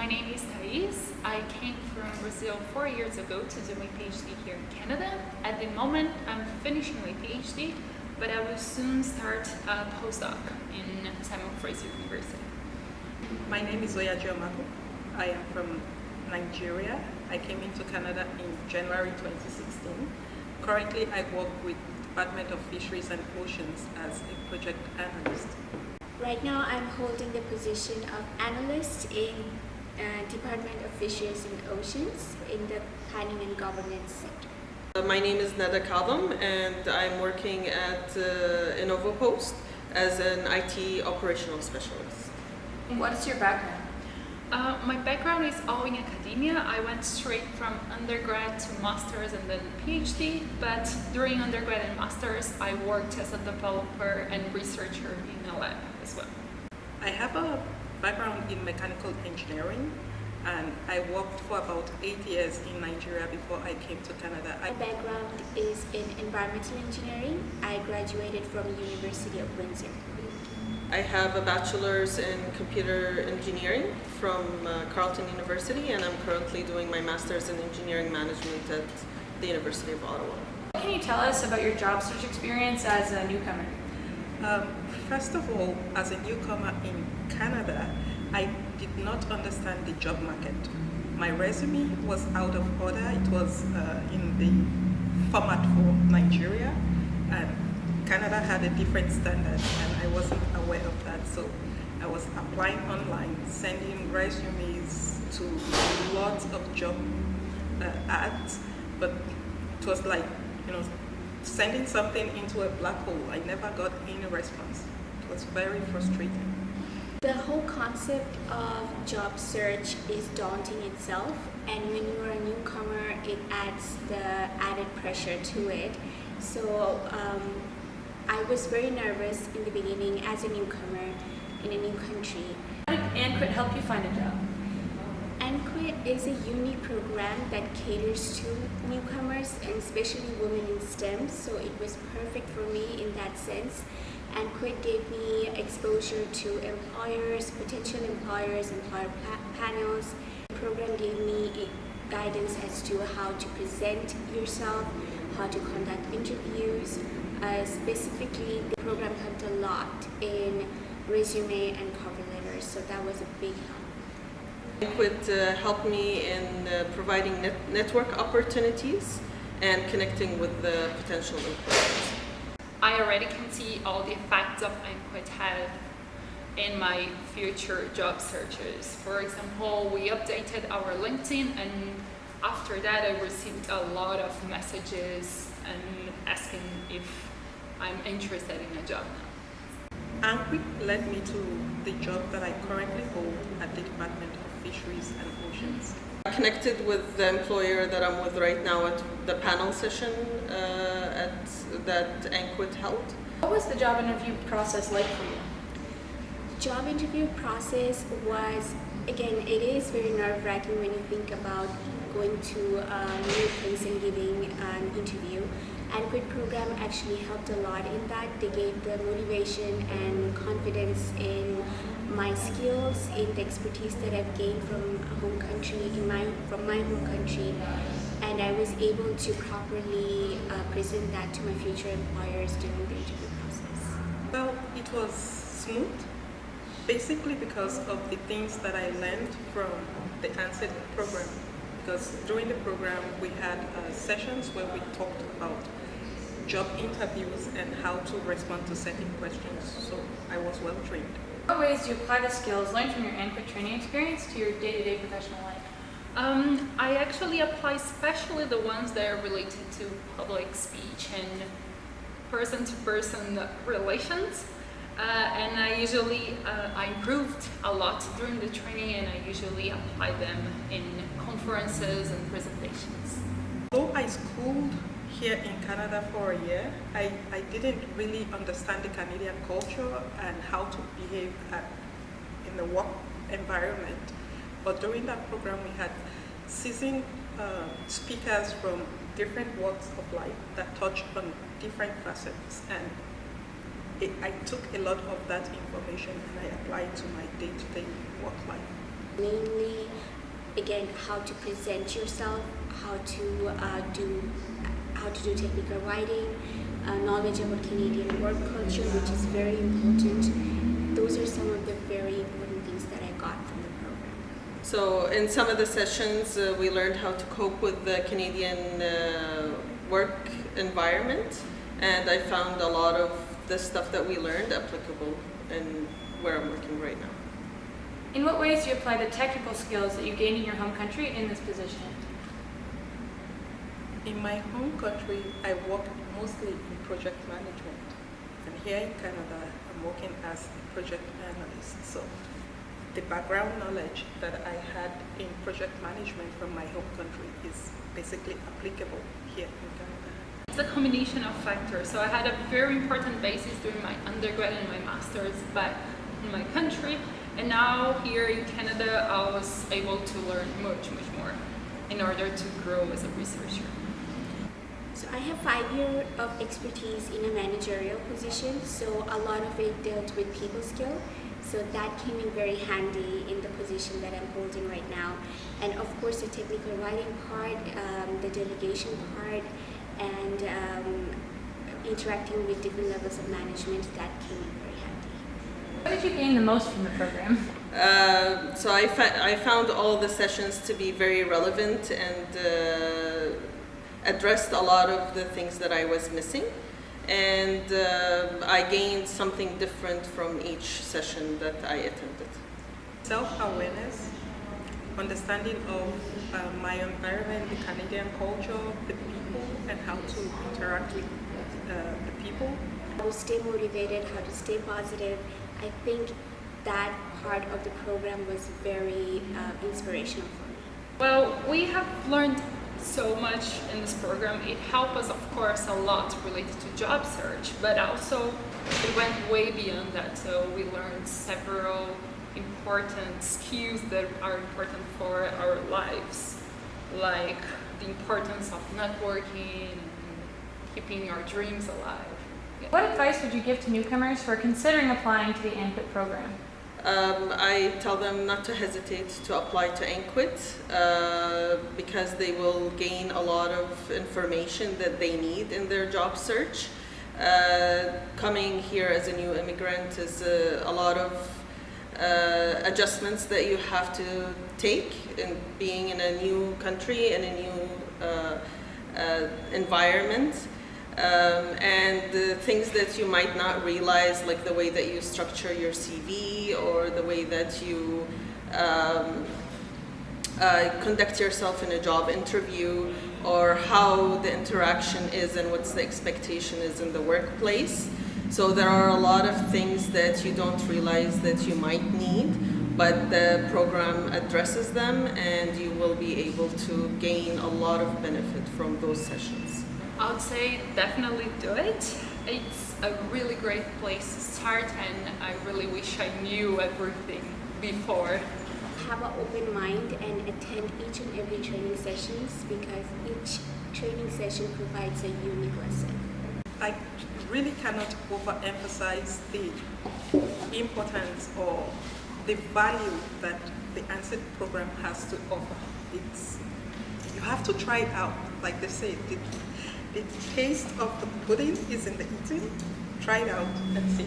My name is Thais. I came from Brazil 4 years ago to do my PhD here in Canada. At the moment, I'm finishing my PhD, but I will soon start a postdoc in Simon Fraser University. My name is Oya Giamako. I am from Nigeria. I came into Canada in January 2016. Currently, I work with Department of Fisheries and Oceans as a project analyst. Right now, I'm holding the position of analyst in Department of Fisheries and Oceans in the planning and governance sector. My name is Nada Kadam, and I'm working at InnovoPost as an IT operational specialist. What is your background? My background is all in academia. I went straight from undergrad to master's and then PhD, but during undergrad and master's, I worked as a developer and researcher in a lab as well. I have a background in mechanical engineering, and I worked for about 8 years in Nigeria before I came to Canada. My background is in environmental engineering. I graduated from University of Windsor. I have a bachelor's in computer engineering from Carleton University, and I'm currently doing my master's in engineering management at the University of Ottawa. What can you tell us about your job search experience as a newcomer? First of all, as a newcomer in Canada, I did not understand the job market. My resume was out of order. It was in the format for Nigeria, and Canada had a different standard, and I wasn't aware of that. So I was applying online, sending resumes to lots of job ads, but it was like, sending something into a black hole. I never got any response. It was very frustrating. The whole concept of job search is daunting itself, and when you're a newcomer, it adds the added pressure to it. So I was very nervous in the beginning as a newcomer in a new country. How did ANCWT help you find a job? ANCWT is a unique program that caters to newcomers and especially women in STEM, so it was perfect for me in that sense. ANCWT gave me exposure to employers, potential employers, employer panels. The program gave me guidance as to how to present yourself, how to conduct interviews. Specifically, the program helped a lot in resume and cover letters, so that was a big help. ANCWT helped me in providing network opportunities and connecting with the potential employers. I already can see all the effects of ANCWT have in my future job searches. For example, we updated our LinkedIn, and after that I received a lot of messages and asking if I'm interested in a job now. ANCWT led me to the job that I currently hold at the Department of Fisheries and Oceans. I connected with the employer that I'm with right now at the panel session that ANCWT held. What was the job interview process like for you? The job interview process was, again, it is very nerve-wracking when you think about going to a new place and giving an interview. ANCWT program actually helped a lot in that. They gave the motivation and confidence in my skills, in the expertise that I've gained from home country, from my home country, and I was able to properly present that to my future employers during the interview process. Well, it was smooth, basically because of the things that I learned from the ANCWT program. Because during the program we had sessions where we talked about job interviews and how to respond to certain questions, so I was well trained. What ways do you apply the skills learned from your ANCWT training experience to your day-to-day professional life? I actually apply especially the ones that are related to public speech and person-to-person relations. And I usually I improved a lot during the training, and I usually apply them in conferences and presentations. Though I schooled here in Canada for a year, I didn't really understand the Canadian culture and how to behave in the work environment. But during that program we had seasoned speakers from different walks of life that touched on different facets, and I took a lot of that information and I applied to my day-to-day work life. Mainly, again, how to present yourself, how to do technical writing, knowledge about Canadian work culture, which is very important. Those are some of the very important things that I got from the program. So in some of the sessions, we learned how to cope with the Canadian work environment, and I found a lot of the stuff that we learned applicable in where I'm working right now. In what ways do you apply the technical skills that you gained in your home country in this position? In my home country, I work mostly in project management. And here in Canada, I'm working as a project analyst. So the background knowledge that I had in project management from my home country is basically applicable here in Canada. It's a combination of factors. So I had a very important basis during my undergrad and my master's back in my country. And now here in Canada, I was able to learn much more in order to grow as a researcher. So I have 5 years of expertise in a managerial position, so a lot of it dealt with people skill. So that came in very handy in the position that I'm holding right now. And of course the technical writing part, the delegation part, and interacting with different levels of management, that came in very handy. What did you gain the most from the program? So I found all the sessions to be very relevant and addressed a lot of the things that I was missing. And I gained something different from each session that I attended. Self-awareness, understanding of my environment, the Canadian culture, the people, and how to interact with the people. How to stay motivated, how to stay positive. I think that part of the program was very inspirational for me. Well, we have learned so much in this program. It helped us, of course, a lot related to job search, but also it went way beyond that. So we learned several important skills that are important for our lives, like the importance of networking and keeping our dreams alive. Yeah. What advice would you give to newcomers who are considering applying to the ANCWT program? I tell them not to hesitate to apply to ANCWT because they will gain a lot of information that they need in their job search. Coming here as a new immigrant is a lot of adjustments that you have to take in being in a new country and a new environment. And the things that you might not realize, like the way that you structure your CV or the way that you conduct yourself in a job interview, or how the interaction is and what's the expectation is in the workplace. So there are a lot of things that you don't realize that you might need, but the program addresses them and you will be able to gain a lot of benefit from those sessions. I would say definitely do it. It's a really great place to start, and I really wish I knew everything before. Have an open mind and attend each and every training sessions, because each training session provides a unique lesson. I really cannot overemphasize the importance or the value that the ANCWT program has to offer. You have to try it out, like they say. The taste of the pudding is in the eating. Try it out and see.